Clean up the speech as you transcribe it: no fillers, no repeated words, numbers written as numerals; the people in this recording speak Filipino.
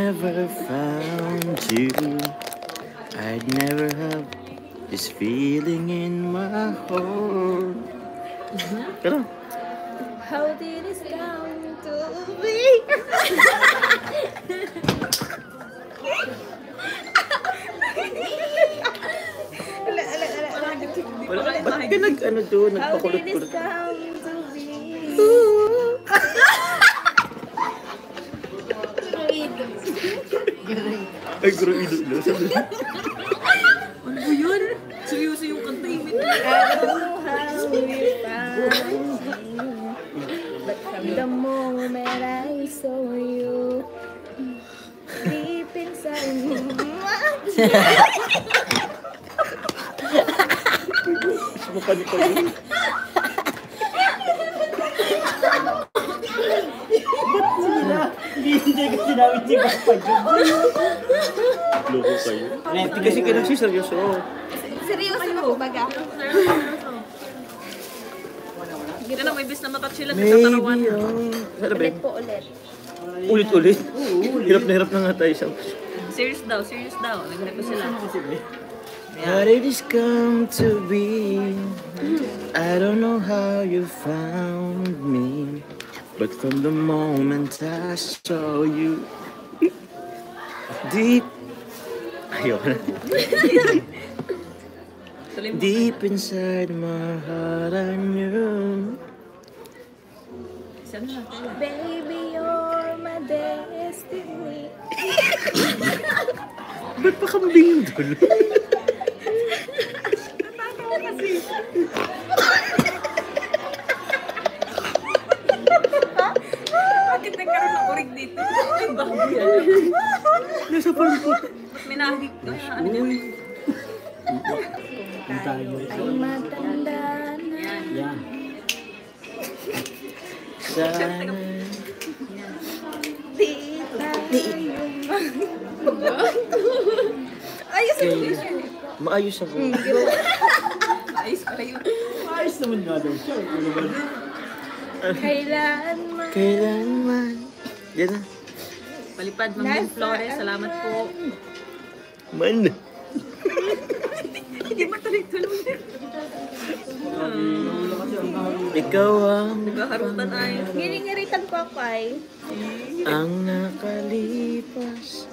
never found you, I'd never have this feeling in my heart. Pero, How did this come to be? ba't ka nag-ano doon? How did this Nagpakulot-kulot? come to be? Ay, guro ilulo. Ano ba yun? Seryoso yung kanta yung I don't know how we found you, but from the moment I saw you, deep inside me. Mapani-pani. Hindi ko sinabi si Papa Jun. Loko kayo. Hindi kasi kayo nagsiseryoso. Seryoso na po baga? Sige na, may bis na matouch sila. Maybe, Nagtataruan. Ano ba Ulit yun? po ulit. Ulit-ulit. Hirap na hirap na nga tayo sa... Serious daw, serious daw. Naghanap ko sila. How did this come to be? I don't know how you found me, but from the moment I saw you, deep, ayoko na. Tuloy mo. Deep inside my heart I knew. Isa na lang. Baby, you're my destiny. Ba't pa kambing yung doon? Bakit nagkaroon ng urig dito? Ay, baboy yan. Nasa parang po. Ba't may nahagik? Ano yun? Ay matanda na. Yan. Sana. Di tayo ayos ang t-shirt. Maayos ako. Ayos pala yun. Ayos naman nga daw siya. Ano ba? Kailanman. Kailanman. Yan na. Palipad, Ma'am Lynn Flores. Salamat po. Man. Hindi ba tuloy-tuloy? Ikaw ang Naghaharutan tayo. Ngiring-ngiritan ko ako ay. nakalipas.